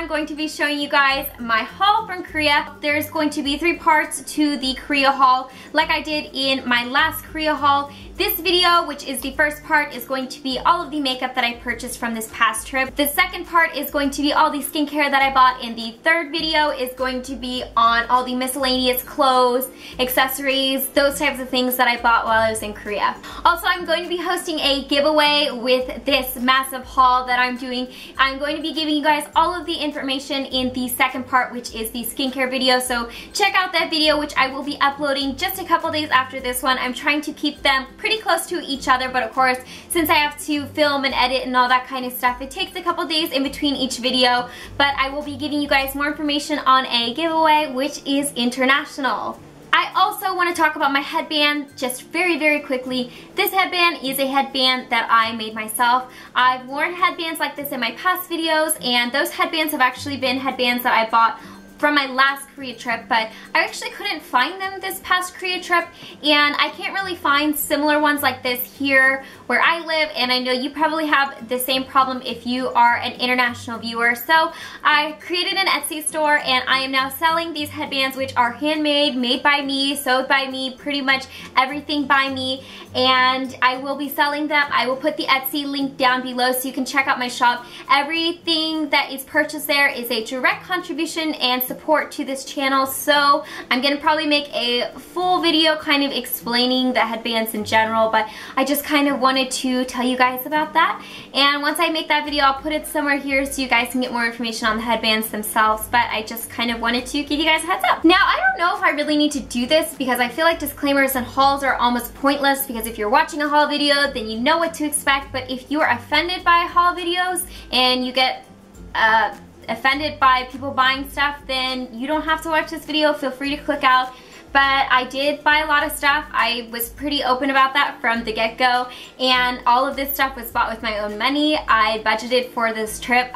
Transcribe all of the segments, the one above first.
I'm going to be showing you guys my haul from Korea. There's going to be 3 parts to the Korea haul, like I did in my last Korea haul. This video, which is the first part, is going to be all of the makeup that I purchased from this past trip. The second part is going to be all the skincare that I bought, and the third video is going to be on all the miscellaneous clothes, accessories, those types of things that I bought while I was in Korea. Also, I'm going to be hosting a giveaway with this massive haul that I'm doing. I'm going to be giving you guys all of the information in the second part, which is the skincare video, so check out that video, which I will be uploading just a couple days after this one. I'm trying to keep them pretty close to each other, but of course, since I have to film and edit and all that kind of stuff, it takes a couple days in between each video, but I will be giving you guys more information on a giveaway, which is international. I also want to talk about my headband just very quickly. This headband is a headband that I made myself. I've worn headbands like this in my past videos, and those headbands have actually been headbands that I bought from my last Korea trip, but I actually couldn't find them this past Korea trip, and I can't really find similar ones like this here where I live, and I know you probably have the same problem if you are an international viewer. So I created an Etsy store, and I am now selling these headbands, which are handmade, made by me, sewed by me, pretty much everything by me, and I will be selling them. I will put the Etsy link down below so you can check out my shop. Everything that is purchased there is a direct contribution and support to this channel, so I'm gonna probably make a full video kind of explaining the headbands in general, but I just kind of wanted to tell you guys about that. And once I make that video, I'll put it somewhere here so you guys can get more information on the headbands themselves, but I just kind of wanted to give you guys a heads up. Now, I don't know if I really need to do this because I feel like disclaimers and hauls are almost pointless, because if you're watching a haul video, then you know what to expect, but if you are offended by haul videos and you get offended by people buying stuff, then you don't have to watch this video. Feel free to click out. But I did buy a lot of stuff. I was pretty open about that from the get-go, and all of this stuff was bought with my own money. I budgeted for this trip.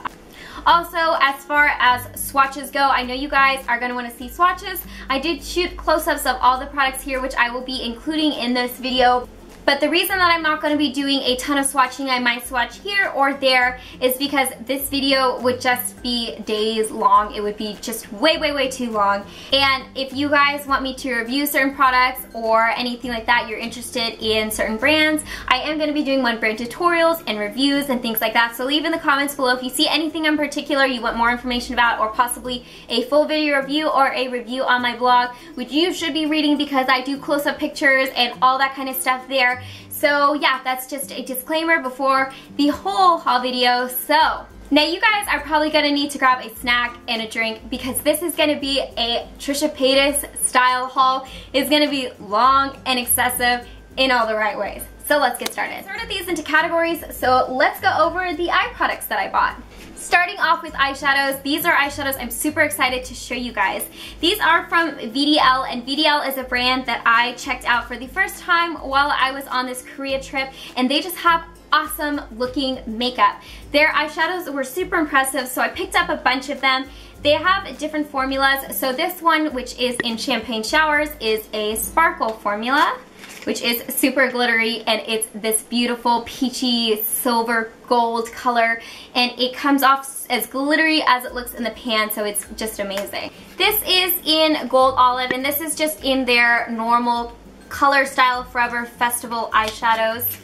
Also, as far as swatches go, I know you guys are going to want to see swatches. I did shoot close-ups of all the products here, which I will be including in this video. But the reason that I'm not going to be doing a ton of swatching, I might swatch here or there, is because this video would just be days long. It would be just way too long. And if you guys want me to review certain products or anything like that, you're interested in certain brands, I am going to be doing one brand tutorials and reviews and things like that. So leave in the comments below if you see anything in particular you want more information about, or possibly a full video review or a review on my blog, which you should be reading because I do close-up pictures and all that kind of stuff there. So yeah, that's just a disclaimer before the whole haul video. So now you guys are probably going to need to grab a snack and a drink, because this is going to be a Trisha Paytas style haul. It's going to be long and excessive in all the right ways. So let's get started. I sorted these into categories, so let's go over the eye products that I bought. Starting off with eyeshadows, these are eyeshadows I'm super excited to show you guys. These are from VDL, and VDL is a brand that I checked out for the first time while I was on this Korea trip, and they just have awesome looking makeup. Their eyeshadows were super impressive, so I picked up a bunch of them. They have different formulas, so this one, which is in Champagne Showers, is a sparkle formula, which is super glittery, and it's this beautiful peachy silver gold color, and it comes off as glittery as it looks in the pan, so it's just amazing. This is in Gold Olive, and this is just in their normal Color Style Forever Festival eyeshadows.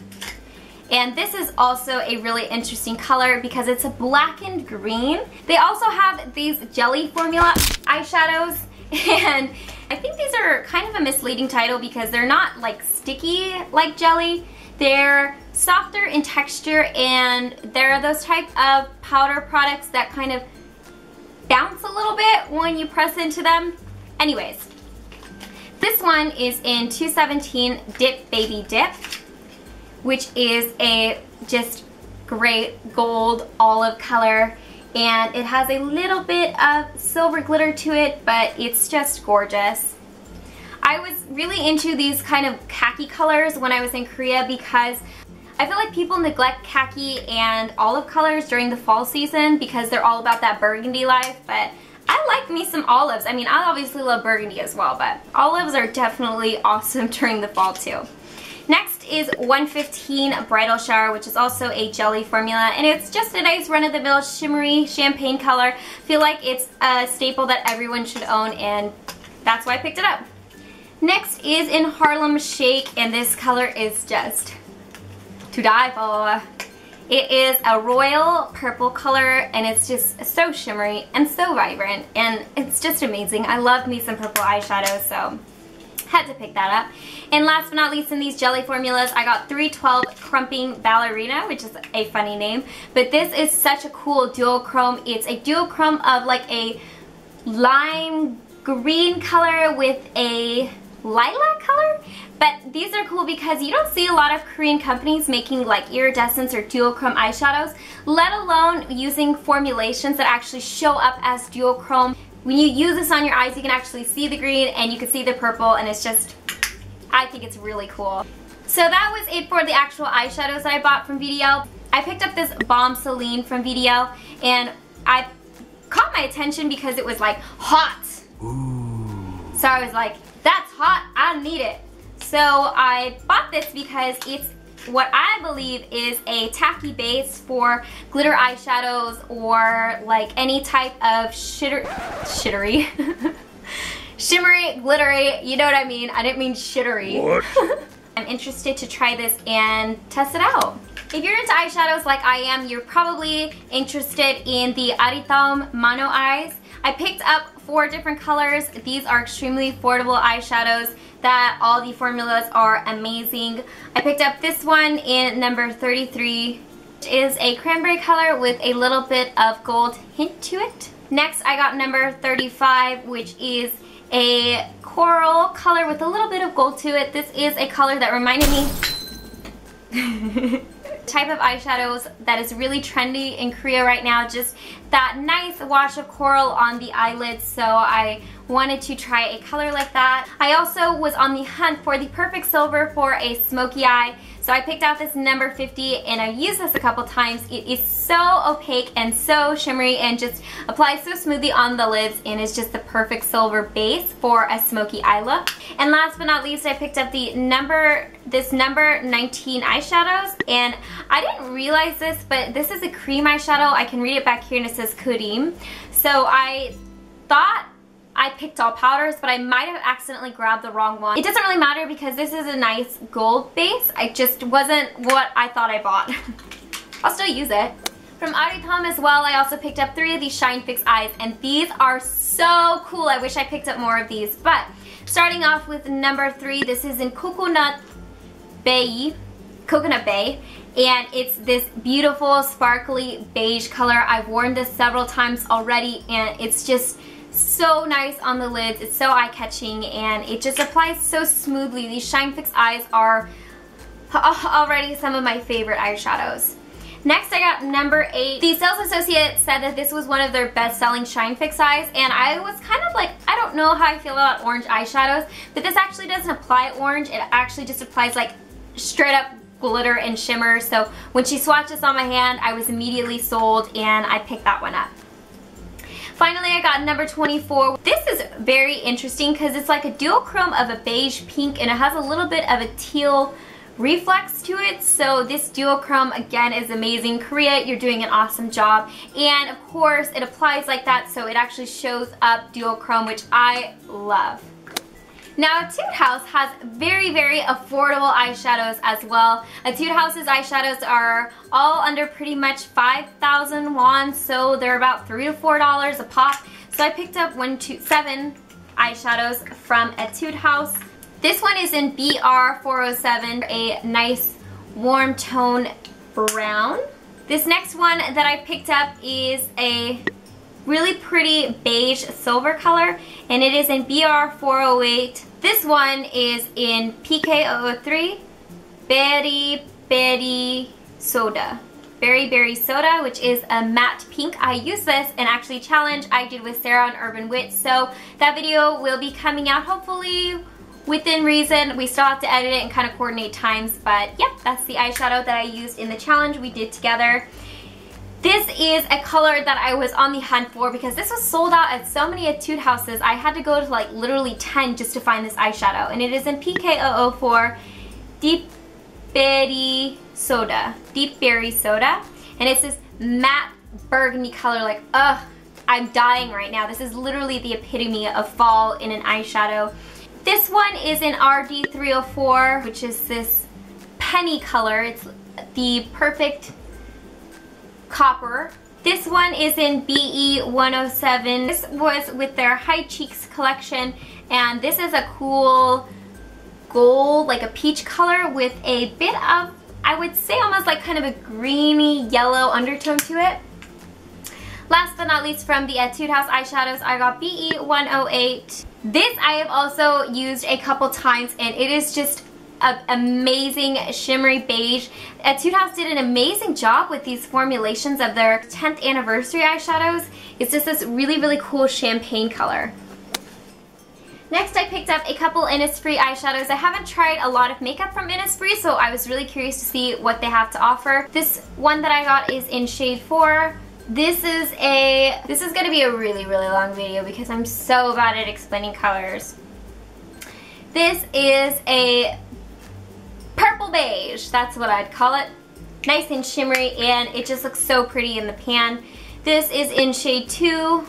And this is also a really interesting color because it's a blackened green. They also have these jelly formula eyeshadows, and I think these are kind of a misleading title because they're not like sticky like jelly. They're softer in texture, and they're those type of powder products that kind of bounce a little bit when you press into them. Anyways, this one is in 217 Dip Baby Dip, which is a just great gold olive color, and it has a little bit of silver glitter to it, but it's just gorgeous. I was really into these kind of khaki colors when I was in Korea because I feel like people neglect khaki and olive colors during the fall season because they're all about that burgundy life, but I like me some olives. I mean, I obviously love burgundy as well, but olives are definitely awesome during the fall too. Next is 115 Bridal Shower, which is also a jelly formula, and it's just a nice run-of-the-mill shimmery champagne color. I feel like it's a staple that everyone should own, and that's why I picked it up. Next is in Harlem Shake, and this color is just to die for. It is a royal purple color, and it's just so shimmery and so vibrant, and it's just amazing. I love me some purple eyeshadows, so had to pick that up. And last but not least, in these jelly formulas, I got 312 Crumping Ballerina, which is a funny name, but this is such a cool duochrome. It's a duochrome of like a lime green color with a lilac color. But these are cool because you don't see a lot of Korean companies making like iridescence or duochrome eyeshadows, let alone using formulations that actually show up as duochrome. When you use this on your eyes, you can actually see the green and you can see the purple, and it's just, I think it's really cool. So that was it for the actual eyeshadows that I bought from Vitae. I picked up this Balm Celine from Vitae, and I caught my attention because it was like hot. Ooh. So I was like, that's hot, I need it. So I bought this because it's what I believe is a tacky base for glitter eyeshadows or like any type of shimmery, glittery, you know what I mean? I didn't mean shittery. What? I'm interested to try this and test it out. If you're into eyeshadows like I am, you're probably interested in the Aritom Mono Eyes. I picked up 4 different colors. These are extremely affordable eyeshadows that all the formulas are amazing. I picked up this one in number 33, which is a cranberry color with a little bit of gold hint to it. Next, I got number 35, which is a coral color with a little bit of gold to it. This is a color that reminded me type of eyeshadows that is really trendy in Korea right now, just that nice wash of coral on the eyelids, so I wanted to try a color like that. I also was on the hunt for the perfect silver for a smoky eye, so I picked out this number 50, and I've used this a couple times. It is so opaque and so shimmery and just applies so smoothly on the lids, and is just the perfect silver base for a smoky eye look. And last but not least, I picked up the number 19 eyeshadows, and I didn't realize this, but this is a cream eyeshadow. I can read it back here, and it says Kurim. So I thought I picked all powders, but I might have accidentally grabbed the wrong one. It doesn't really matter because this is a nice gold base. It just wasn't what I thought I bought. I'll still use it. From Aritom as well, I also picked up 3 of these Shine Fix eyes, and these are so cool. I wish I picked up more of these. But starting off with number 3, this is in Coconut Bay, and it's this beautiful sparkly beige color. I've worn this several times already, and it's just so nice on the lids. It's so eye-catching, and it just applies so smoothly. These Shine Fix eyes are already some of my favorite eyeshadows. Next, I got number 8. The sales associate said that this was one of their best-selling Shine Fix eyes, and I was kind of like, I don't know how I feel about orange eyeshadows, but this actually doesn't apply orange. It actually just applies like straight up glitter and shimmer. So when she swatched this on my hand, I was immediately sold, and I picked that one up. Finally, I got number 24. This is very interesting because it's like a duochrome of a beige pink, and it has a little bit of a teal reflex to it. So this duochrome again is amazing. Korea, you're doing an awesome job. And of course, it applies like that, so it actually shows up duochrome, which I love. Now, Etude House has very, very affordable eyeshadows as well. Etude House's eyeshadows are all under pretty much 5,000 won, so they're about $3 to $4 a pop. So I picked up 7 eyeshadows from Etude House. This one is in BR407, a nice warm tone brown. This next one that I picked up is a really pretty beige silver color, and it is in BR408. This one is in PK003, Berry Berry Soda. Berry Berry Soda, which is a matte pink. I used this in actually a challenge I did with Sarah on Urban Witch, so that video will be coming out hopefully within reason. We still have to edit it and kind of coordinate times, but yep, that's the eyeshadow that I used in the challenge we did together. This is a color that I was on the hunt for because this was sold out at so many Etude Houses. I had to go to like literally 10 just to find this eyeshadow, and it is in PK004, Deep Berry Soda. Deep Berry Soda. And it's this matte burgundy color, like, ugh, I'm dying right now. This is literally the epitome of fall in an eyeshadow. This one is in RD304, which is this penny color. It's the perfect copper. This one is in BE107. This was with their High Cheeks collection, and this is a cool gold, like a peach color with a bit of, I would say almost like kind of a greeny yellow undertone to it. Last but not least, from the Etude House eyeshadows, I got BE108. This I have also used a couple times, and it is just an amazing shimmery beige. Etude House did an amazing job with these formulations of their 10th anniversary eyeshadows. It's just this really, really cool champagne color. Next, I picked up a couple Innisfree eyeshadows. I haven't tried a lot of makeup from Innisfree, so I was really curious to see what they have to offer. This one that I got is in shade 4. This is going to be a really, really long video because I'm so bad at explaining colors. This is a purple beige, that's what I'd call it. Nice and shimmery, and it just looks so pretty in the pan. This is in shade 2,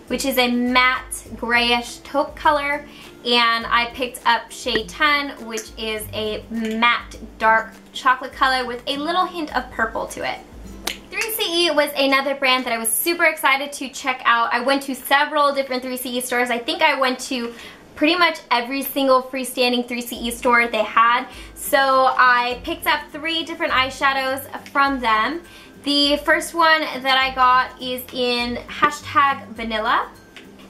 which is a matte grayish taupe color, and I picked up shade 10, which is a matte dark chocolate color with a little hint of purple to it. 3CE was another brand that I was super excited to check out. I went to several different 3CE stores. I think I went to pretty much every single freestanding 3CE store they had. So I picked up 3 different eyeshadows from them. The first one that I got is in #Vanilla.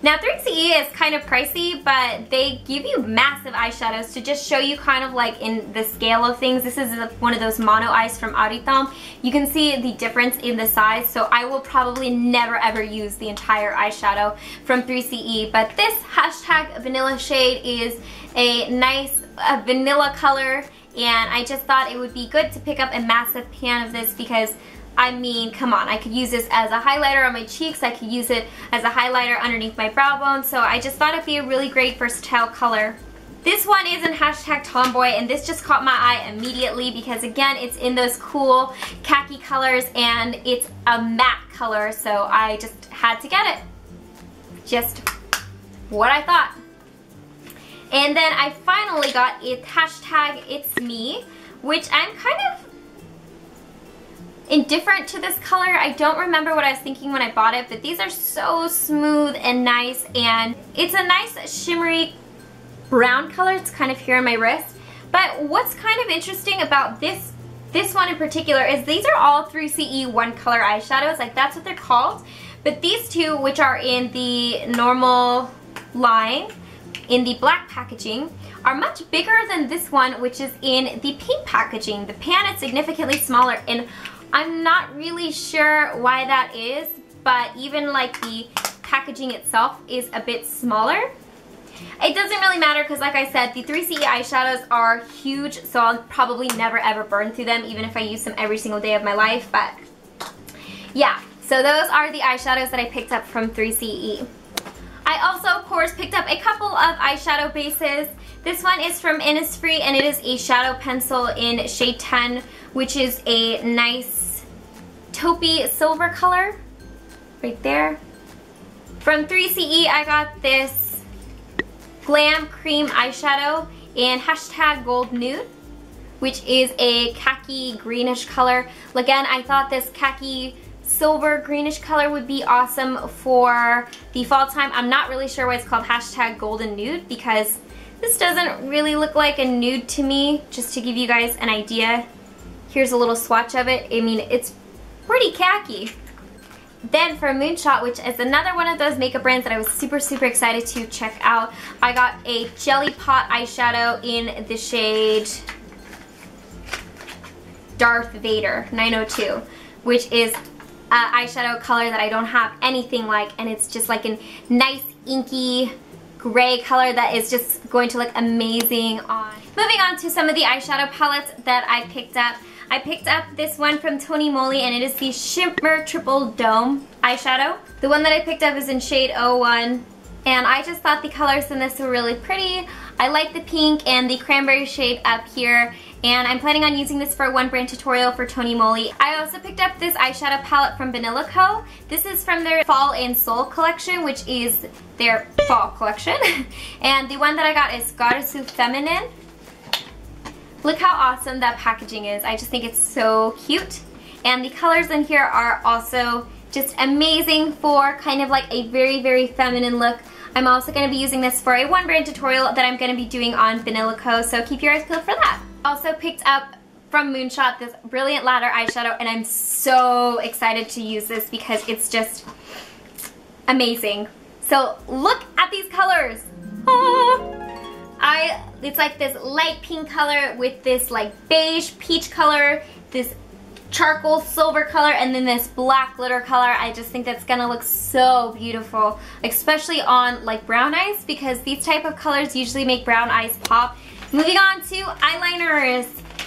Now 3CE is kind of pricey, but they give you massive eyeshadows to just show you kind of like in the scale of things. This is one of those mono eyes from Aritom. You can see the difference in the size, so I will probably never ever use the entire eyeshadow from 3CE, but this #Vanilla shade is a nice vanilla color, and I just thought it would be good to pick up a massive pan of this because, I mean, come on, I could use this as a highlighter on my cheeks, I could use it as a highlighter underneath my brow bone, so I just thought it'd be a really great versatile color. This one is in #Tomboy, and this just caught my eye immediately because, again, it's in those cool khaki colors, and it's a matte color, so I just had to get it. Just what I thought. And then I finally got it, #It'sMe, which I'm kind of indifferent to this color. I don't remember what I was thinking when I bought it, but these are so smooth and nice, and it's a nice shimmery brown color. It's kind of here on my wrist. But what's kind of interesting about this one in particular is these are all 3CE one color eyeshadows, like that's what they're called. But these two, which are in the normal line, in the black packaging, are much bigger than this one, which is in the pink packaging. The pan is significantly smaller, and I'm not really sure why that is, but even like the packaging itself is a bit smaller. It doesn't really matter because, like I said, the 3CE eyeshadows are huge, so I'll probably never ever burn through them even if I use them every single day of my life. But yeah, so those are the eyeshadows that I picked up from 3CE. I also, of course, picked up a couple of eyeshadow bases. This one is from Innisfree, and it is a shadow pencil in shade 10, which is a nice taupey silver color right there. From 3CE, I got this Glam Cream eyeshadow in #Gold Nude, which is a khaki greenish color. Again, I thought this khaki silver greenish color would be awesome for the fall time. I'm not really sure why it's called #Golden Nude because this doesn't really look like a nude to me. Just to give you guys an idea, here's a little swatch of it. I mean, it's pretty khaki. Then for Moonshot, which is another one of those makeup brands that I was super, super excited to check out, I got a Jelly Pot eyeshadow in the shade Darth Vader 902, which is an eyeshadow color that I don't have anything like, and it's just like a nice inky gray color that is just going to look amazing on. Moving on to some of the eyeshadow palettes that I picked up. I picked up this one from Tony Moly, and it is the Shimmer Triple Dome eyeshadow. The one that I picked up is in shade 01, and I just thought the colors in this were really pretty. I like the pink and the cranberry shade up here, and I'm planning on using this for a one brand tutorial for Tony Moly. I also picked up this eyeshadow palette from Banila Co. This is from their Fall in Seoul collection, which is their fall collection. And the one that I got is Goddessu Feminine. Look how awesome that packaging is. I just think it's so cute. And the colors in here are also just amazing for kind of like a very, very feminine look. I'm also going to be using this for a one brand tutorial that I'm going to be doing on Banila Co. So keep your eyes peeled for that. Also picked up from Moonshot this Brilliant Ladder eyeshadow, and I'm so excited to use this because it's just amazing. So look at these colors. It's like this light pink color with this like beige peach color, this charcoal silver color, and then this black glitter color. I just think that's gonna look so beautiful, especially on like brown eyes, because these type of colors usually make brown eyes pop. Moving on to eyeliners.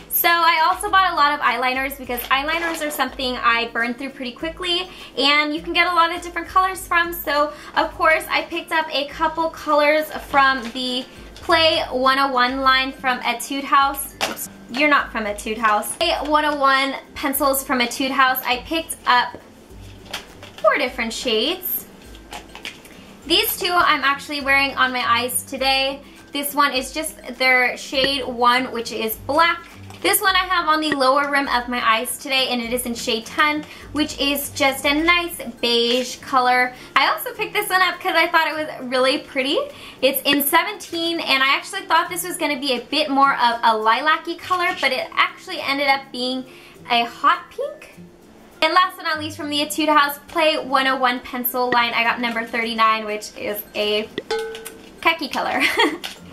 So I also bought a lot of eyeliners because eyeliners are something I burn through pretty quickly, and you can get a lot of different colors from. So of course I picked up a couple colors from the Play 101 line from Etude House. Oops. You're not from Etude House. 101 pencils from Etude House. I picked up 4 different shades. These 2 I'm actually wearing on my eyes today. This one is just their shade 1, which is black. This one I have on the lower rim of my eyes today, and it is in shade 10, which is just a nice beige color. I also picked this one up because I thought it was really pretty. It's in 17, and I actually thought this was going to be a bit more of a lilac-y color, but it actually ended up being a hot pink. And last but not least, from the Etude House Play 101 pencil line, I got number 39, which is a khaki color.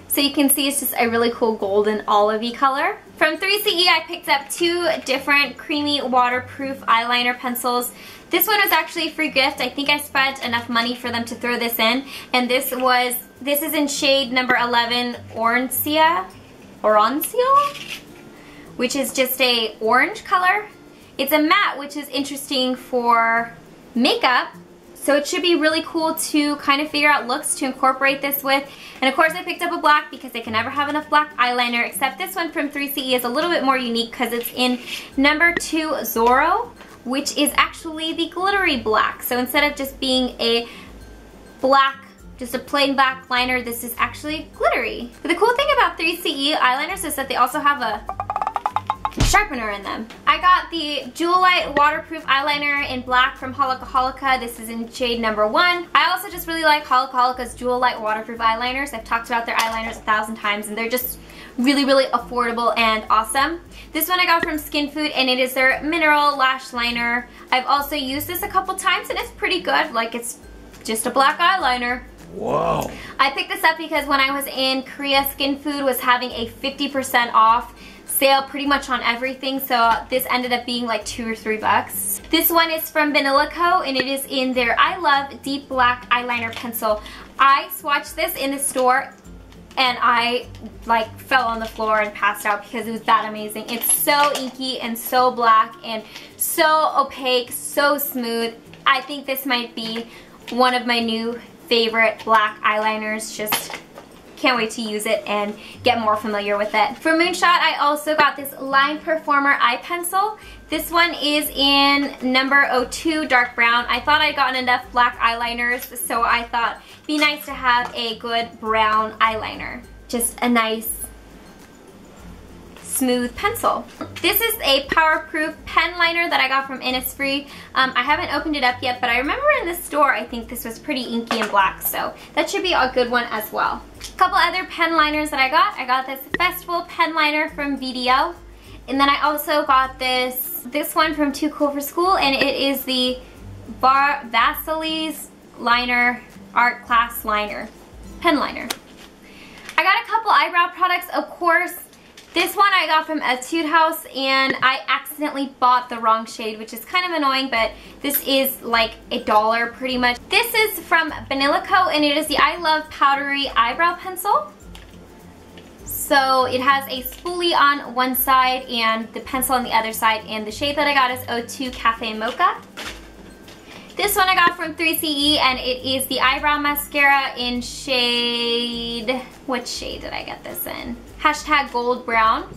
So you can see it's just a really cool golden olivey color. From 3CE, I picked up 2 different creamy waterproof eyeliner pencils. This one was actually a free gift. I think I spent enough money for them to throw this in. And this is in shade number 11, Orancia, which is just a orange color. It's a matte, which is interesting for makeup. So it should be really cool to kind of figure out looks to incorporate this with. And of course I picked up a black because they can never have enough black eyeliner, except this one from 3CE is a little bit more unique because it's in number 2 Zorro, which is actually the glittery black. So instead of just being a black, just a plain black liner, this is actually glittery. But the cool thing about 3CE eyeliners is that they also have a sharpener in them. I got the Jewel Light waterproof eyeliner in black from Holika Holika. This is in shade number 1. I also just really like Holika Holika's Jewel Light waterproof eyeliners. I've talked about their eyeliners 1,000 times, and they're just really, really affordable and awesome. This one I got from Skin Food, and it is their mineral lash liner. I've also used this a couple times, and it's pretty good. Like, it's just a black eyeliner. Whoa. I picked this up because when I was in Korea, Skin Food was having a 50% off sale pretty much on everything, so this ended up being like $2 or $3. This one is from Banila Co, and it is in their I Love Deep Black Eyeliner Pencil. I swatched this in the store and I like fell on the floor and passed out because it was that amazing. It's so inky and so black and so opaque, so smooth. I think this might be one of my new favorite black eyeliners. Just can't wait to use it and get more familiar with it. For Moonshot, I also got this Line Performer eye pencil. This one is in number 02 dark brown. I thought I'd gotten enough black eyeliners, so I thought it'd be nice to have a good brown eyeliner. Just a nice smooth pencil. This is a powerproof pen liner that I got from Innisfree. I haven't opened it up yet, but I remember in the store I think this was pretty inky and black, so that should be a good one as well. A couple other pen liners that I got this Festival pen liner from VDO, and then I also got this one from Too Cool for School, and it is the Vasilis liner art class liner pen liner. I got a couple eyebrow products, of course. This one I got from Etude House, and I accidentally bought the wrong shade, which is kind of annoying, but this is like $1 pretty much. This is from Banila Co, and it is the I Love Powdery Eyebrow Pencil. So it has a spoolie on one side and the pencil on the other side, and the shade that I got is 02 Cafe Mocha. This one I got from 3CE, and it is the Eyebrow Mascara in shade... What shade did I get this in? Hashtag Gold Brown.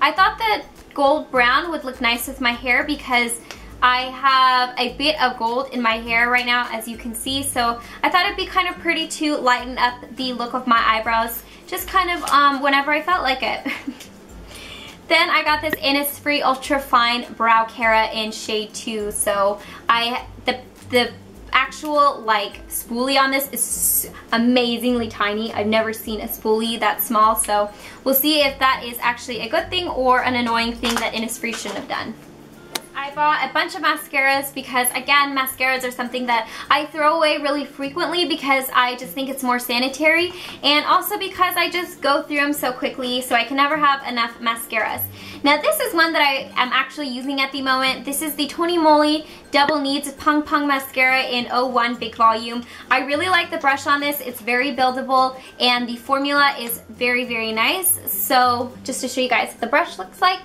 I thought that gold brown would look nice with my hair because I have a bit of gold in my hair right now, as you can see, so I thought it'd be kind of pretty to lighten up the look of my eyebrows, just kind of whenever I felt like it. Then I got this Innisfree Ultra Fine Brow Cara in shade 2, so the actual like spoolie on this is amazingly tiny. I've never seen a spoolie that small, so we'll see if that is actually a good thing or an annoying thing that Innisfree shouldn't have done. I bought a bunch of mascaras because, again, mascaras are something that I throw away really frequently because I just think it's more sanitary, and also because I just go through them so quickly, so I can never have enough mascaras. Now this is one that I am actually using at the moment. This is the Tony Moly Double Needs Pung Pung Mascara in 01 Big Volume. I really like the brush on this. It's very buildable and the formula is very, very nice. So just to show you guys what the brush looks like.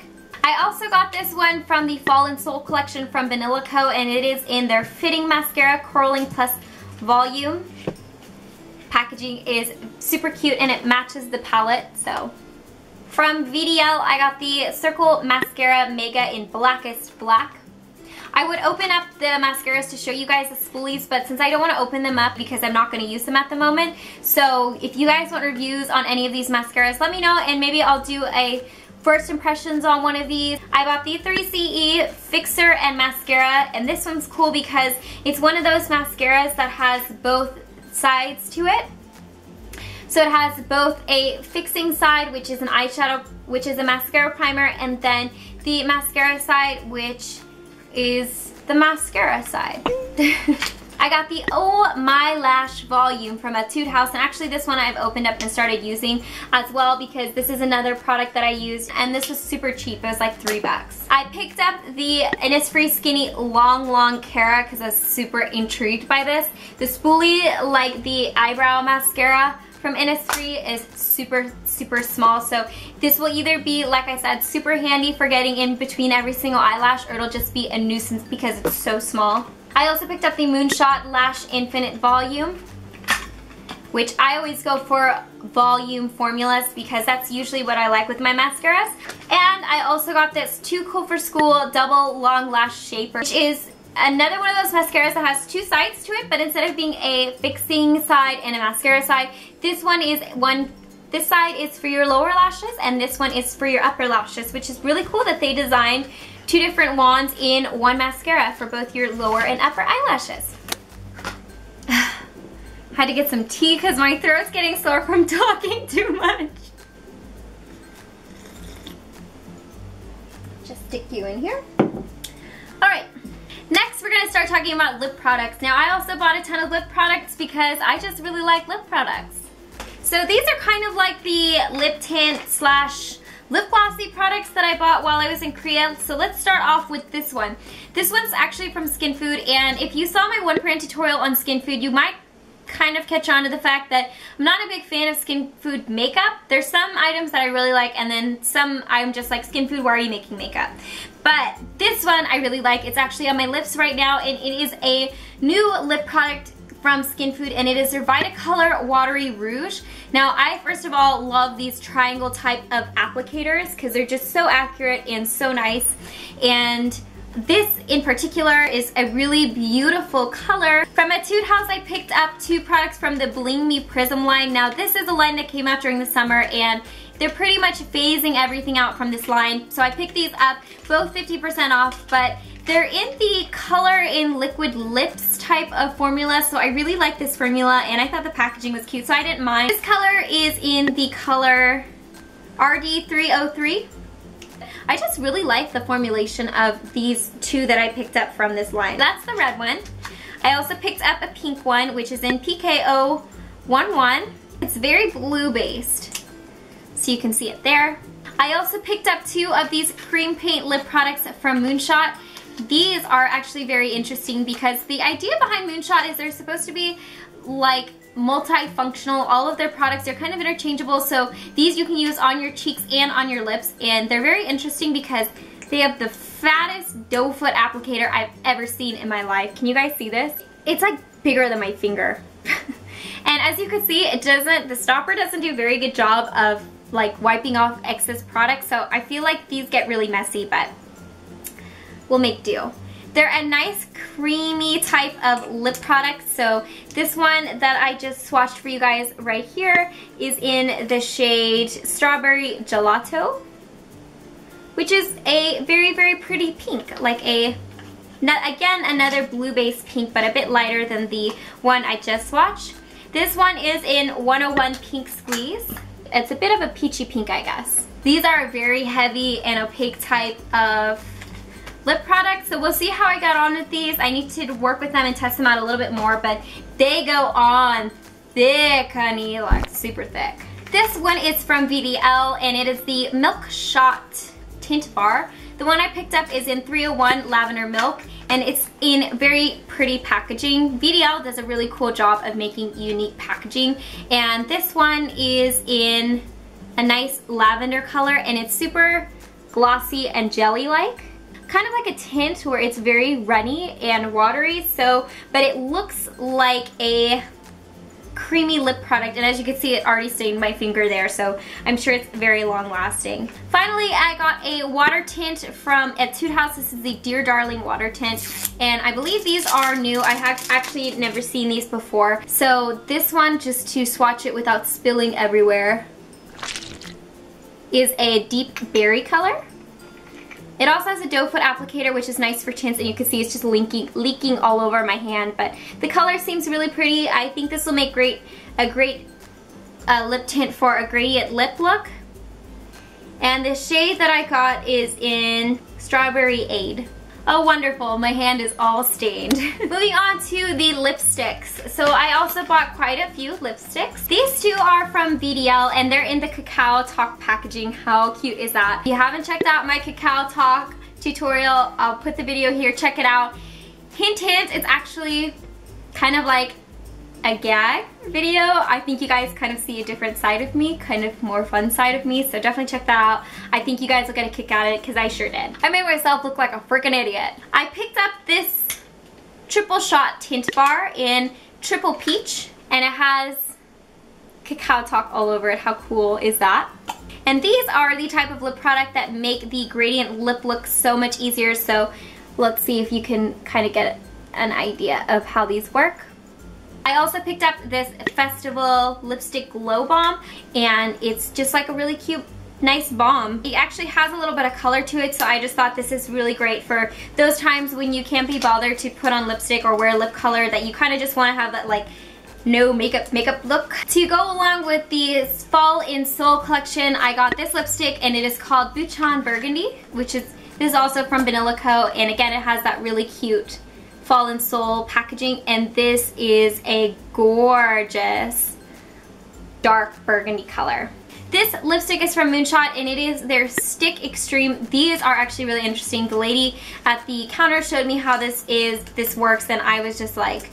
I also got this one from the Fall in Soul collection from Banila Co, and it is in their Fitting Mascara Curling Plus Volume. Packaging is super cute and it matches the palette. So from VDL, I got the Circle Mascara Mega in Blackest Black. I would open up the mascaras to show you guys the spoolies, but since I don't want to open them up because I'm not going to use them at the moment, so if you guys want reviews on any of these mascaras, let me know and maybe I'll do a first impressions on one of these. I got the 3CE Fixer and Mascara, and this one's cool because it's one of those mascaras that has both sides to it. So it has both a fixing side, which is an eyeshadow, which is a mascara primer, and then the mascara side, which is the mascara side. I got the Oh My Lash volume from Etude House, and actually this one I've opened up and started using as well because this is another product that I used, and this was super cheap. It was like $3. I picked up the Innisfree Skinny Long Cara because I was super intrigued by this. The spoolie, like the eyebrow mascara from Innisfree, is super small, so this will either be, like I said, super handy for getting in between every single eyelash, or it'll just be a nuisance because it's so small. I also picked up the Moonshot Lash Infinite Volume, which I always go for volume formulas because that's usually what I like with my mascaras. And I also got this Too Cool for School Double Long Lash Shaper, which is another one of those mascaras that has two sides to it, but instead of being a fixing side and a mascara side, this side is for your lower lashes and this one is for your upper lashes, which is really cool that they designed two different wands in one mascara for both your lower and upper eyelashes. Had to get some tea because my throat's getting sore from talking too much. Just stick you in here. Alright, next we're going to start talking about lip products. Now I also bought a ton of lip products because I just really like lip products. So these are kind of like the lip tint slash lip glossy products that I bought while I was in Korea. So let's start off with this one. This one's actually from Skin Food, and if you saw my 1% tutorial on Skin Food, you might kind of catch on to the fact that I'm not a big fan of Skin Food makeup. There's some items that I really like, and then some I'm just like, Skin Food, why are you making makeup? But this one I really like. It's actually on my lips right now, and it is a new lip product from Skin Food, and it is their Vitacolor Watery Rouge. Now, I first of all love these triangle type of applicators because they're just so accurate and so nice. And this in particular is a really beautiful color. From Etude House, I picked up two products from the Bling Me Prism line. Now, this is a line that came out during the summer, and they're pretty much phasing everything out from this line. So I picked these up, both 50% off, but they're in the Color in Liquid Lips type of formula, so I really like this formula, and I thought the packaging was cute, so I didn't mind. This color is in the color RD303. I just really like the formulation of these two that I picked up from this line. That's the red one. I also picked up a pink one, which is in PKO11. It's very blue based, so you can see it there. I also picked up two of these cream paint lip products from Moonshot. These are actually very interesting because the idea behind Moonshot is they're supposed to be like multifunctional. All of their products are kind of interchangeable, so these you can use on your cheeks and on your lips, and they're very interesting because they have the fattest doe foot applicator I've ever seen in my life. Can you guys see this? It's like bigger than my finger. And as you can see, the stopper doesn't do a very good job of like wiping off excess product, so I feel like these get really messy, but we'll make do. They're a nice creamy type of lip product. So this one that I just swatched for you guys right here is in the shade Strawberry Gelato, which is a very, very pretty pink. Like again, another blue-based pink, but a bit lighter than the one I just swatched. This one is in 101 Pink Squeeze. It's a bit of a peachy pink, I guess. These are a very heavy and opaque type of lip product, so we'll see how I got on with these. I need to work with them and test them out a little bit more, but they go on thick, honey, like super thick. This one is from VDL, and it is the Milk Shot Tint Bar. The one I picked up is in 301 Lavender Milk, and it's in very pretty packaging. VDL does a really cool job of making unique packaging, and this one is in a nice lavender color, and it's super glossy and jelly-like. Kind of like a tint where it's very runny and watery, so, but it looks like a creamy lip product, and as you can see, it already stained my finger there, so I'm sure it's very long lasting. Finally, I got a water tint from Etude House. This is the Dear Darling water tint, and I believe these are new. I have actually never seen these before. So this one, just to swatch it without spilling everywhere, is a deep berry color. It also has a doe foot applicator, which is nice for tints, and you can see it's just leaking all over my hand, but the color seems really pretty. I think this will make a great lip tint for a gradient lip look. And the shade that I got is in Strawberry Aid. Oh, wonderful. My hand is all stained. Moving on to the lipsticks. So I also bought quite a few lipsticks. These two are from VDL, and they're in the KakaoTalk packaging. How cute is that? If you haven't checked out my KakaoTalk tutorial, I'll put the video here. Check it out. Hint, hint, it's actually kind of like a gag video. I think you guys kind of see a different side of me, kind of more fun side of me, so definitely check that out. I think you guys will get a kick out of it, because I sure did. I made myself look like a freaking idiot. I picked up this triple shot tint bar in Triple Peach, and it has KakaoTalk all over it. How cool is that? And these are the type of lip product that make the gradient lip look so much easier, so let's see if you can kind of get an idea of how these work. I also picked up this Festival Lipstick Glow Balm, and it's just like a really cute, nice balm. It actually has a little bit of color to it, so I just thought this is really great for those times when you can't be bothered to put on lipstick or wear lip color, that you kind of just want to have that like no makeup look. To go along with the Fall in Seoul collection, I got this lipstick, and it is called Bhutan Burgundy, which is, this is also from Banila Co, and again, it has that really cute Fall in Seoul packaging, and this is a gorgeous dark burgundy color. This lipstick is from Moonshot, and it is their Stick Extreme. These are actually really interesting. The lady at the counter showed me how this works, and I was just like,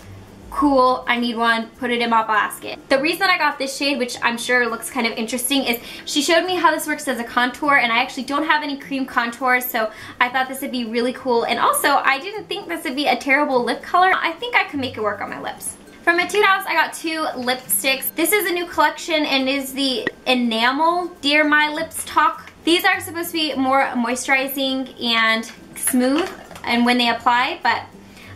cool, I need one, put it in my basket. The reason I got this shade, which I'm sure looks kind of interesting, is she showed me how this works as a contour, and I actually don't have any cream contours, so I thought this would be really cool. And also, I didn't think this would be a terrible lip color. I think I could make it work on my lips. From Etude House, I got two lipsticks. This is a new collection, and is the Enamel Dear My Lips Talk. These are supposed to be more moisturizing and smooth and when they apply, but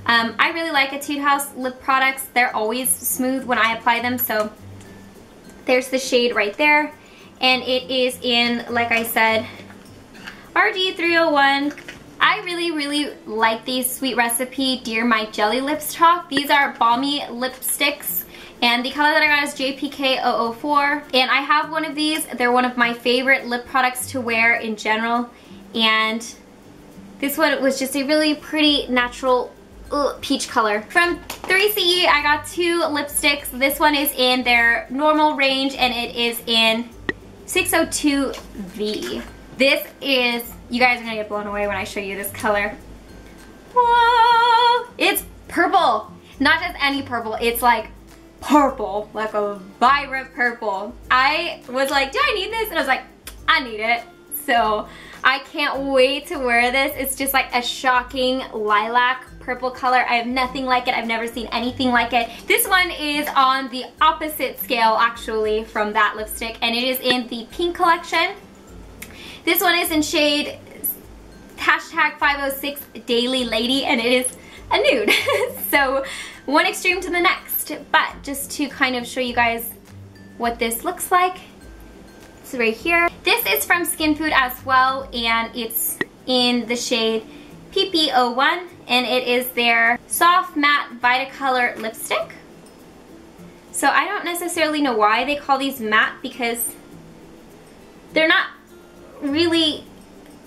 I really like Etude House lip products. They're always smooth when I apply them, so there's the shade right there. And it is in, like I said, RD301. I really, really like these Sweet Recipe Dear My Jelly Lips Talk. These are Balmy Lipsticks, and the color that I got is JPK004. And I have one of these. They're one of my favorite lip products to wear in general. And this one was just a really pretty natural peach color. From 3CE, I got two lipsticks. This one is in their normal range, and it is in 602V. This is, you guys are gonna get blown away when I show you this color. Whoa! It's purple. Not just any purple, it's like purple, like a vibrant purple. I was like, do I need this? And I was like, I need it. So I can't wait to wear this. It's just like a shocking lilac purple color. I have nothing like it. I've never seen anything like it. This one is on the opposite scale actually from that lipstick, and it is in the pink collection. This one is in shade hashtag 506 Daily Lady, and it is a nude. So one extreme to the next, but just to kind of show you guys what this looks like. So right here. This is from Skin Food as well, and it's in the shade PP01, and it is their soft matte Vitacolor lipstick. So I don't necessarily know why they call these matte, because they're not really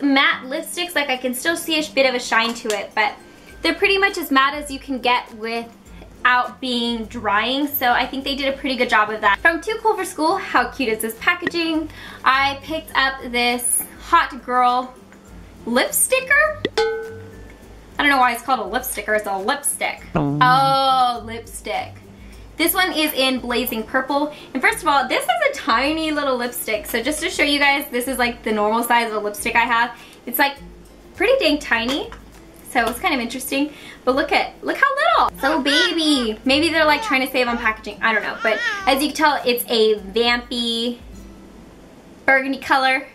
matte lipsticks. Like, I can still see a bit of a shine to it, but they're pretty much as matte as you can get without being drying, so I think they did a pretty good job of that. From Too Cool for School, how cute is this packaging? I picked up this Hot Girl lip sticker. I don't know why it's called a lip sticker, it's a lipstick. Oh, lipstick. This one is in Blazing Purple, and first of all, this is a tiny little lipstick, so just to show you guys, this is like the normal size of a lipstick I have. It's like pretty dang tiny, so it's kind of interesting, but look how little. So baby. Maybe they're like trying to save on packaging, I don't know, but as you can tell, it's a vampy burgundy color.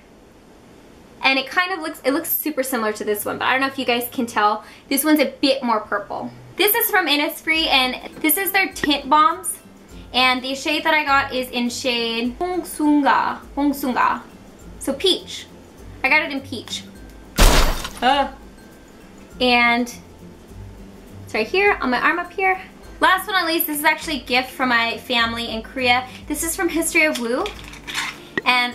And it kind of looks super similar to this one, but I don't know if you guys can tell. This one's a bit more purple. This is from Innisfree, and this is their Tint Bombs. And the shade that I got is in shade Hongsunga. So peach. I got it in peach. And it's right here on my arm up here. Last but not least, this is actually a gift from my family in Korea. This is from History of Woo. And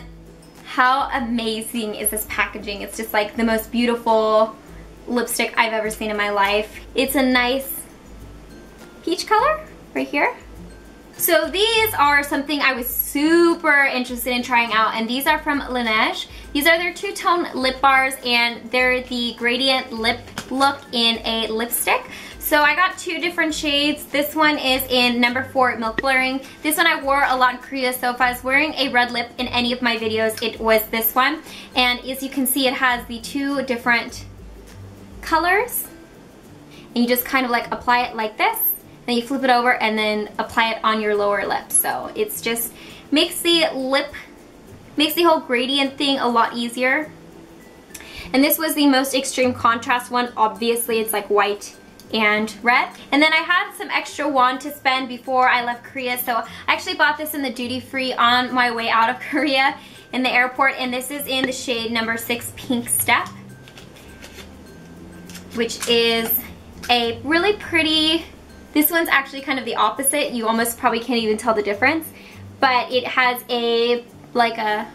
how amazing is this packaging? It's just like the most beautiful lipstick I've ever seen in my life. It's a nice peach color right here. So these are something I was super interested in trying out, and these are from Lash. These are their two-tone lip bars, and they're the gradient lip look in a lipstick. So I got two different shades. This one is in number 4, Milk Blurring. This one I wore a lot in Korea, so if I was wearing a red lip in any of my videos, it was this one. And as you can see, it has the two different colors. And you just kind of like apply it like this. Then you flip it over and then apply it on your lower lip. So it's just makes the whole gradient thing a lot easier. And this was the most extreme contrast one. Obviously, it's like white and red. And then I had some extra won to spend before I left Korea, so I actually bought this in the duty free on my way out of Korea in the airport, and this is in the shade number 6 Pink Step, which is a really pretty, this one's actually kind of the opposite. You almost probably can't even tell the difference, but it has like a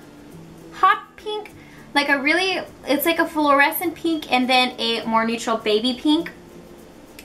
hot pink, like a really, it's like a fluorescent pink and then a more neutral baby pink.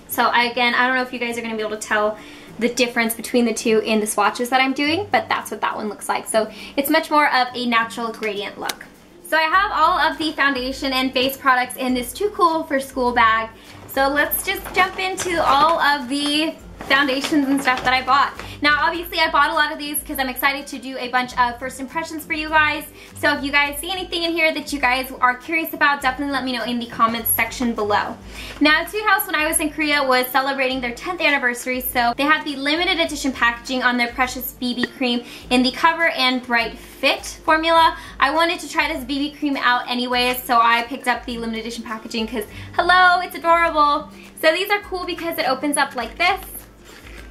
So again, I don't know if you guys are going to be able to tell the difference between the two in the swatches that I'm doing, but that's what that one looks like. So it's much more of a natural gradient look. So I have all of the foundation and base products in this Too Cool for School bag. So let's just jump into all of the foundations and stuff that I bought. Now obviously I bought a lot of these because I'm excited to do a bunch of first impressions for you guys. So if you guys see anything in here that you guys are curious about, definitely let me know in the comments section below. Now Etude House, when I was in Korea, was celebrating their 10th anniversary, so they have the limited edition packaging on their Precious BB Cream in the Cover and Bright Fit formula. I wanted to try this BB cream out anyways, so I picked up the limited edition packaging because hello, it's adorable. So these are cool because it opens up like this,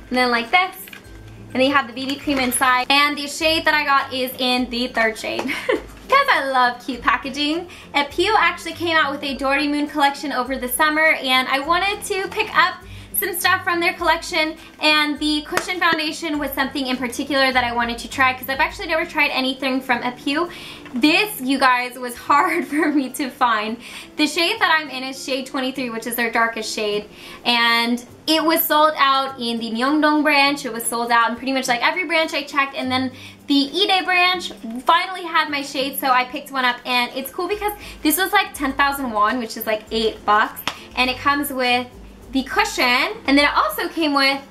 and then like this, and then you have the BB cream inside. And the shade that I got is in the 3rd shade. Because I love cute packaging. Pew actually came out with a Dory Moon collection over the summer, and I wanted to pick up some stuff from their collection, and the cushion foundation was something in particular that I wanted to try because I've actually never tried anything from Pew. This, you guys, was hard for me to find. The shade that I'm in is shade 23, which is their darkest shade, and it was sold out in the Myeongdong branch. It was sold out in pretty much like every branch I checked, and then the Ide branch finally had my shade, so I picked one up, and it's cool because this was like 10,000 won, which is like $8, and it comes with the cushion, and then it also came with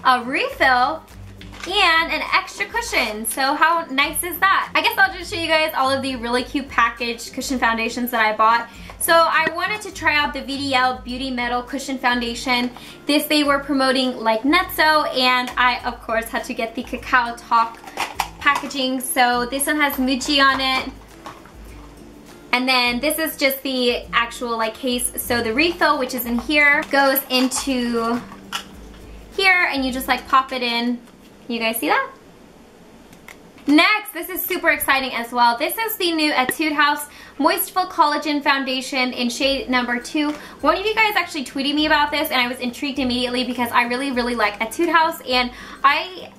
a refill and an extra cushion. So how nice is that? I guess I'll just show you guys all of the really cute packaged cushion foundations that I bought. So I wanted to try out the VDL Beauty Metal Cushion Foundation. This they were promoting like nutso, and I of course had to get the KakaoTalk packaging. So this one has Muji on it. And then this is just the actual like case. So the refill, which is in here, goes into here, and you just like pop it in. You guys see that? Next, this is super exciting as well. This is the new Etude House Moistful Collagen Foundation in shade number 2. One of you guys actually tweeted me about this, and I was intrigued immediately because I really, really like Etude House, and I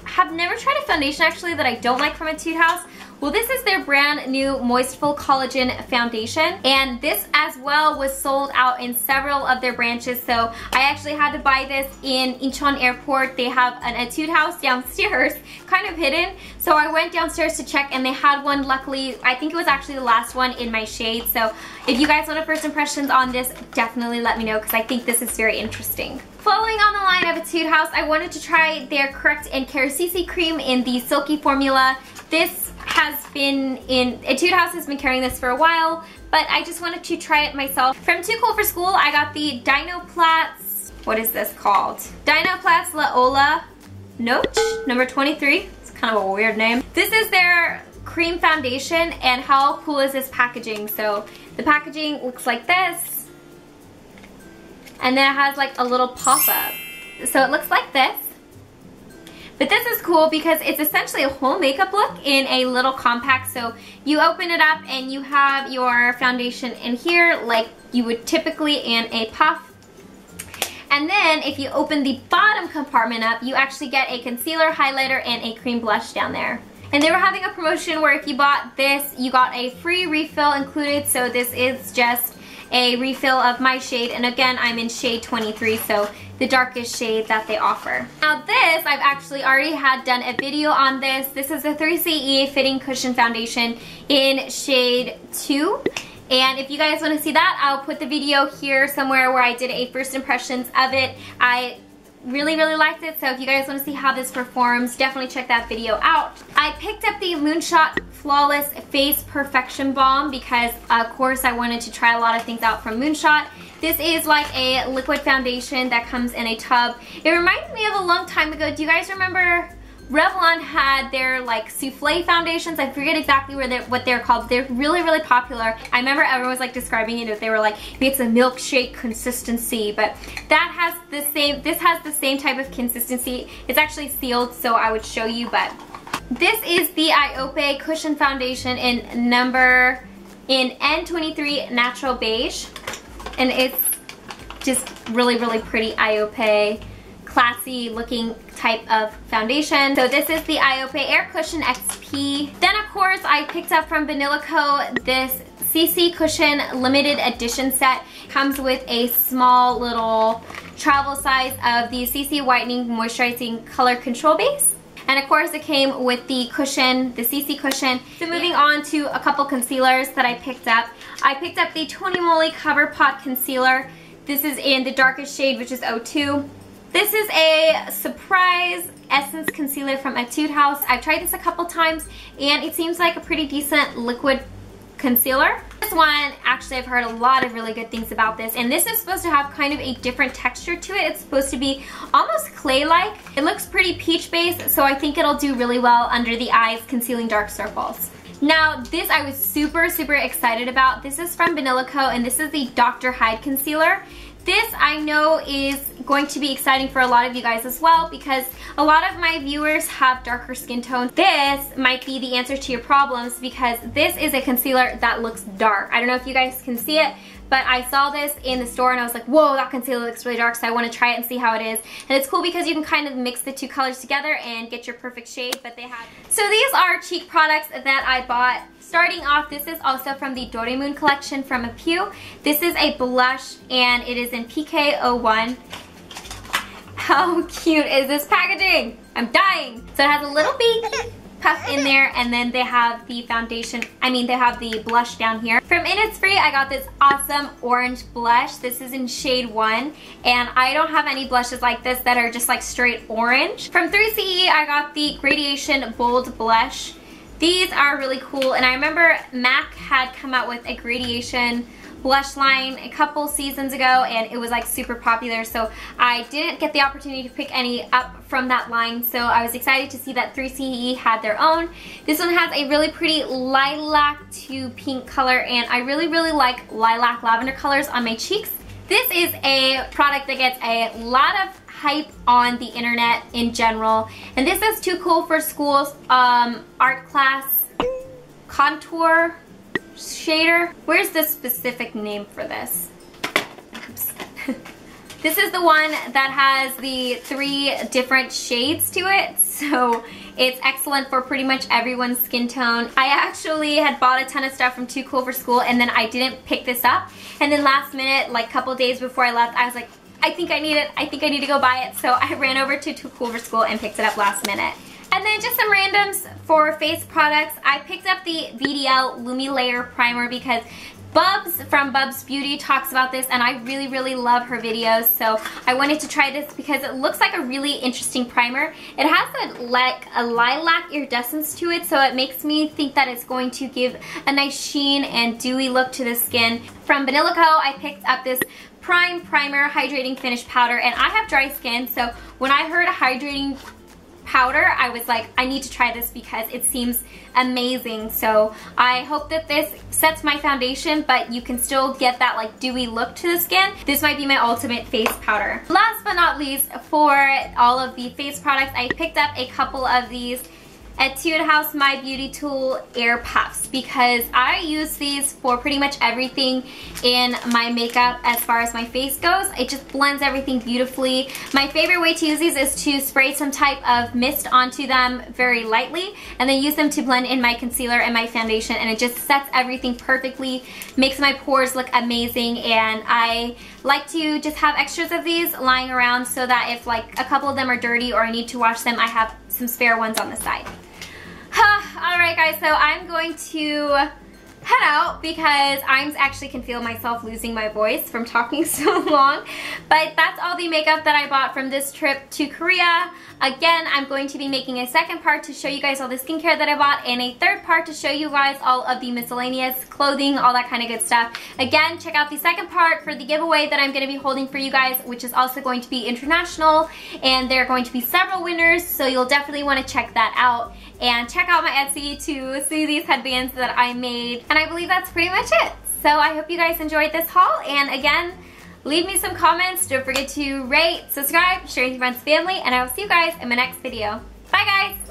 have never tried a foundation actually that I don't like from Etude House. Well, this is their brand new Moistful Collagen Foundation, and this as well was sold out in several of their branches, so I actually had to buy this in Incheon Airport. They have an Etude House downstairs, kind of hidden, so I went downstairs to check, and they had one. Luckily, I think it was actually the last one in my shade, so if you guys want a first impressions on this, definitely let me know, because I think this is very interesting. Following on the line of Etude House, I wanted to try their Correct and Care CC Cream in the Silky formula. This has been in, Etude House has been carrying this for a while, but I just wanted to try it myself. From Too Cool for School, I got the Dynoplatz, what is this called? Dynoplatz La Ola Noche, number 23. It's kind of a weird name. This is their cream foundation, and how cool is this packaging? So the packaging looks like this, and then it has like a little pop-up. So it looks like this. But this is cool because it's essentially a whole makeup look in a little compact. So you open it up and you have your foundation in here like you would typically in a puff. And then if you open the bottom compartment up, you actually get a concealer, highlighter, and a cream blush down there. And they were having a promotion where if you bought this, you got a free refill included. So this is just a refill of my shade, and again, I'm in shade 23, so the darkest shade that they offer. Now this, I've actually already had done a video on this. This is the 3CE Fitting Cushion Foundation in shade 2. And if you guys want to see that, I'll put the video here somewhere where I did a first impressions of it. I really, really liked it, so if you guys want to see how this performs, definitely check that video out. I picked up the Moonshot Flawless Face Perfection Balm because, of course, I wanted to try a lot of things out from Moonshot. This is like a liquid foundation that comes in a tub. It reminds me of a long time ago. Do you guys remember Revlon had their like souffle foundations? I forget exactly what they're called. They're really, really popular. I remember everyone was like describing it. They were like, it's a milkshake consistency, but that has the same. This has the same type of consistency. It's actually sealed, so I would show you. But this is the Opaque Cushion Foundation in N23 Natural Beige, and it's just really, really pretty Opaque, classy looking type of foundation. So this is the Opaque Air Cushion XP. Then of course I picked up from Banila this CC Cushion limited edition set. Comes with a small little travel size of the CC Whitening Moisturizing Color Control Base. And of course it came with the cushion, the CC cushion. So moving on to a couple concealers that I picked up. I picked up the Tony Moly Cover Pot Concealer. This is in the darkest shade, which is 02. This is a surprise essence concealer from Etude House. I've tried this a couple times and it seems like a pretty decent liquid concealer. This one, actually I've heard a lot of really good things about this, and this is supposed to have kind of a different texture to it. It's supposed to be almost clay-like. It looks pretty peach based, so I think it'll do really well under the eyes, concealing dark circles. Now this I was super, super excited about. This is from Banila and this is the Dr. Hyde Concealer. This I know is going to be exciting for a lot of you guys as well because a lot of my viewers have darker skin tones. This might be the answer to your problems because this is a concealer that looks dark. I don't know if you guys can see it, but I saw this in the store and I was like, whoa, that concealer looks really dark, so I want to try it and see how it is. And it's cool because you can kind of mix the two colors together and get your perfect shade, but they have. So these are cheek products that I bought. Starting off, this is also from the Doraemon collection from Apew. This is a blush and it is in PK01. How cute is this packaging? I'm dying. So it has a little baby puff in there, and then they have the foundation, they have the blush down here. From Innisfree, I got this awesome orange blush. This is in shade 1, and I don't have any blushes like this that are just like straight orange. From 3CE, I got the Gradation Bold Blush. These are really cool, and I remember MAC had come out with a gradation blush line a couple seasons ago, and it was like super popular, so I didn't get the opportunity to pick any up from that line, so I was excited to see that 3CE had their own. This one has a really pretty lilac to pink color, and I really like lilac lavender colors on my cheeks. This is a product that gets a lot of hype on the internet in general, and this is Too Cool for School's art class contour shader. Where's the specific name for this? This is the one that has the 3 different shades to it, so it's excellent for pretty much everyone's skin tone. I actually had bought a ton of stuff from Too Cool for School, and then I didn't pick this up, and then last minute, like a couple days before I left, I was like, I think I need it, I think I need to go buy it, so I ran over to Too Cool for School and picked it up last minute. And then just some randoms for face products. I picked up the VDL Lumi Layer Primer because Bubs from Bubs Beauty talks about this, and I really love her videos, so I wanted to try this because it looks like a really interesting primer. It has a lilac iridescence to it, so it makes me think that it's going to give a nice sheen and dewy look to the skin. From Banila Co, I picked up this Prime Primer Hydrating Finish Powder, and I have dry skin, so when I heard hydrating powder, I was like, I need to try this because it seems amazing. So I hope that this sets my foundation, but you can still get that like dewy look to the skin. This might be my ultimate face powder. Last but not least, for all of the face products, I picked up a couple of these Etude House My Beauty Tool Air Puffs because I use these for pretty much everything in my makeup as far as my face goes. It just blends everything beautifully. My favorite way to use these is to spray some type of mist onto them very lightly and then use them to blend in my concealer and my foundation, and it just sets everything perfectly, makes my pores look amazing, and I like to just have extras of these lying around so that if like a couple of them are dirty or I need to wash them, I have some spare ones on the side. Alright guys, so I'm going to head out because I actually can feel myself losing my voice from talking so long. But that's all the makeup that I bought from this trip to Korea. Again, I'm going to be making a second part to show you guys all the skincare that I bought, and a third part to show you guys all of the miscellaneous clothing, all that kind of good stuff. Again, check out the second part for the giveaway that I'm going to be holding for you guys, which is also going to be international, and there are going to be several winners, so you'll definitely want to check that out. And check out my Etsy to see these headbands that I made. And I believe that's pretty much it. So I hope you guys enjoyed this haul. And again, leave me some comments. Don't forget to rate, subscribe, share with your friends and family. And I will see you guys in my next video. Bye guys!